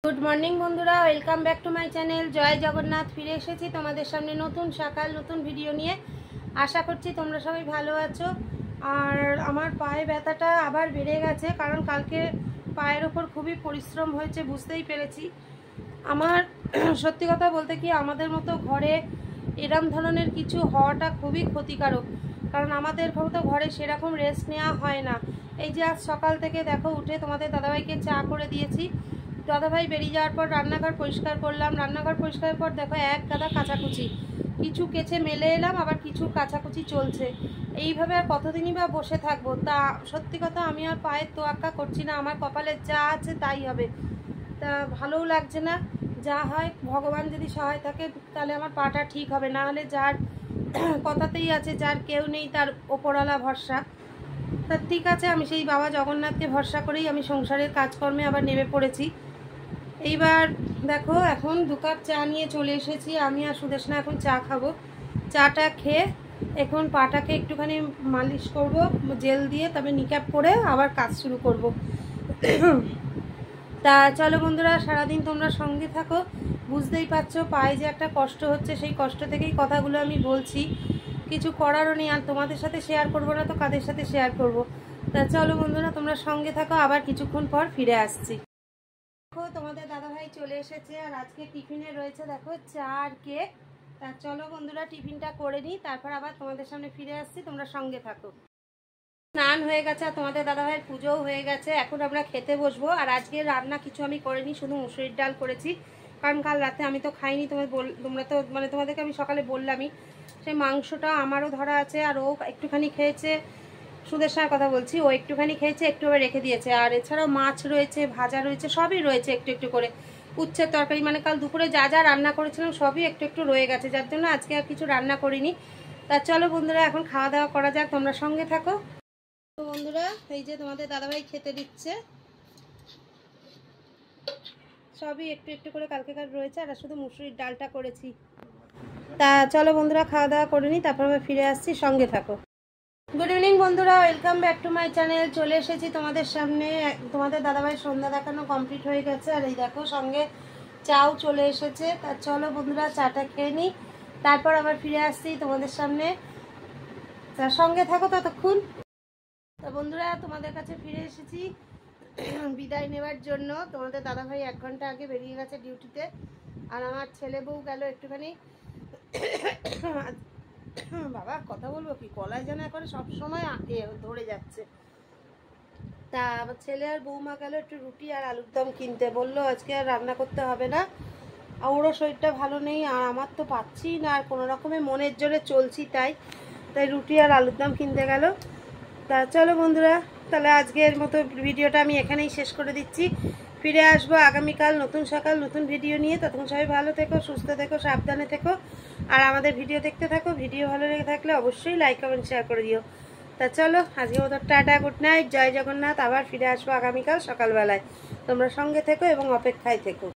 Good morning বন্ধুরা, welcome back to my channel Jai Jagannath. ফিরে এসেছি তোমাদের সামনে নতুন সকাল নতুন ভিডিও নিয়ে। আশা করছি তোমরা সবাই ভালো আছো। আর আমার পায়ে ব্যথাটা আবার বেড়ে গেছে, কারণ কালকে পায়ের ওপর খুবই পরিশ্রম হয়েছে, বুঝতেই পেরেছি। আমার সত্যি কথা বলতে কি, আমাদের মতো ঘরে এরম ধরনের কিছু হওয়াটা খুবই ক্ষতিকারক, কারণ আমাদের তো ঘরে সেরকম রেস্ট নেওয়া হয় না। এই যে আজ সকাল থেকে দেখো উঠে তোমাদের দাদাভাইকে চা করে দিয়েছি। দাদাভাই বেরিয়ে যাওয়ার পর রান্নাঘর পরিষ্কার করলাম। রান্নাঘর পরিষ্কারের পর দেখো এক গাদা কাচাকুচি, কিছু কেচে মেলে এলাম, আবার কিছু কাচাকুচি চলছে। এইভাবে আর কতদিনই বা বসে থাকবো। তা সত্যি কথা, আমি আর পায়ের তোয়াক্কা করছি না। আমার কপালে যা আছে তাই হবে। তা ভালোও লাগছে না। যা হয়, ভগবান যদি সহায় থাকে তাহলে আমার পাটা ঠিক হবে, না হলে যার কথাতেই আছে যার কেউ নেই তার ওপরওয়ালা ভরসা। তা ঠিক আছে, আমি সেই বাবা জগন্নাথকে ভরসা করেই আমি সংসারের কাজকর্মে আবার নেমে পড়েছি। এইবার দেখো এখন 2 কাপ চা নিয়ে চলে এসেছি। আমি আর সুদেশনা এখন চা খাবো। চাটা খেয়ে এখন পাটাকে একটুখানি মালিশ করব জেল দিয়ে, তবে নিক্যাপ করে আবার কাজ শুরু করব। তা চলো বন্ধুরা, সারাদিন তোমরা সঙ্গে থাকো। বুঝতেই পারছো পায়ে যে একটা কষ্ট হচ্ছে, সেই কষ্ট থেকেই কথাগুলো আমি বলছি। কিছু করারও নেই, আর তোমাদের সাথে শেয়ার করবো না তো কাদের সাথে শেয়ার করব। তা চলো বন্ধুরা, তোমরা সঙ্গে থাকো, আবার কিছুক্ষণ পর ফিরে আসছি। দেখো তোমাদের দাদাভাই চলে এসেছে, আর আজকে টিফিনে রয়েছে দেখো চা আর কেক। তা চলো বন্ধুরা, টিফিনটা করে নিই, তারপর আবার তোমাদের সামনে ফিরে আসছি, তোমরা সঙ্গে থাকো। স্নান হয়ে গেছে আর তোমাদের দাদাভাইয়ের পুজোও হয়ে গেছে। এখন আমরা খেতে বসবো। আর আজকে রান্না কিছু আমি করিনি, শুধু মুসুরির ডাল করেছি, কারণ কাল রাতে আমি তো খাইনি। তোমরা তো তোমাদেরকে আমি সকালে বললামই। সেই মাংসটা আমারও ধরা আছে, আর ও একটুখানি খেয়েছে। সুদেশনার কথা বলছি, ও একটুখানি খেয়েছে, একটু আবার রেখে দিয়েছে। আর এছাড়াও মাছ রয়েছে, ভাজা রয়েছে, সবই রয়েছে একটু একটু করে। উচ্ছের তরকারি, মানে কাল দুপুরে যা যা রান্না করেছিলাম সবই একটু একটু রয়ে গেছে, যার জন্য আজকে আর কিছু রান্না করিনি। তা চলো বন্ধুরা, এখন খাওয়া দাওয়া করা যাক, তোমরা সঙ্গে থাকো। তো বন্ধুরা, এই যে তোমাদের দাদাভাই খেতে দিচ্ছে, সবই একটু একটু করে কালকেকার রয়েছে, আর শুধু মুসুরির ডালটা করেছি। তা চলো বন্ধুরা, খাওয়া দাওয়া করে নিই, তারপর আবার ফিরে আসছি, সঙ্গে থাকো। গুড ইভিনিং বন্ধুরা, welcome back to my channel. চলে এসেছি তোমাদের সামনে। তোমাদের দাদাভাই সন্ধ্যা দেখানো কমপ্লিট হয়ে গেছে, আর এই দেখো সঙ্গে চাও চলে এসেছে। তা চলো বন্ধুরা, চাটা খেয়ে নিই, তারপর আবার ফিরে আসছি তোমাদের সামনে। তার সঙ্গে থাকো ততক্ষণ। তা বন্ধুরা, তোমাদের কাছে ফিরে এসেছি বিদায় নেওয়ার জন্য। তোমাদের দাদাভাই 1 ঘন্টা আগে বেরিয়ে গেছে ডিউটিতে, আর আমার ছেলে বউ গেল একটুখানি বাবা কথা বলবো কি, গলায় যেন করে সবসময় ধরে যাচ্ছে। তা আমার ছেলে আর বৌমা গেল একটু রুটি আর আলুর দম কিনতে। বললো আজকে আর রান্না করতে হবে না, ওরও শরীরটা ভালো নেই, আর আমার তো পাচ্ছি না, আর কোনো রকমের মনের জোরে চলছি, তাই রুটি আর আলুর দম কিনতে গেল। তা চলো বন্ধুরা, তাহলে আজকের মতো ভিডিওটা আমি এখানেই শেষ করে দিচ্ছি। ফিরে আসবো আগামীকাল নতুন সকাল নতুন ভিডিও নিয়ে। ততক্ষণ সবাই ভালো থেকো, সুস্থ থেকো, সাবধানে থেকো, আর আমাদের ভিডিও দেখতে থাকো। ভিডিও ভালো লেগে থাকলে অবশ্যই লাইক কমেন্ট শেয়ার করে দিও। তা চলো আজকে মতো টাটা, গুড নাইট, জয় জগন্নাথ। আবার ফিরে আসবো আগামীকাল সকালবেলায়। তোমরা সঙ্গে থেকো এবং অপেক্ষায় থেকো।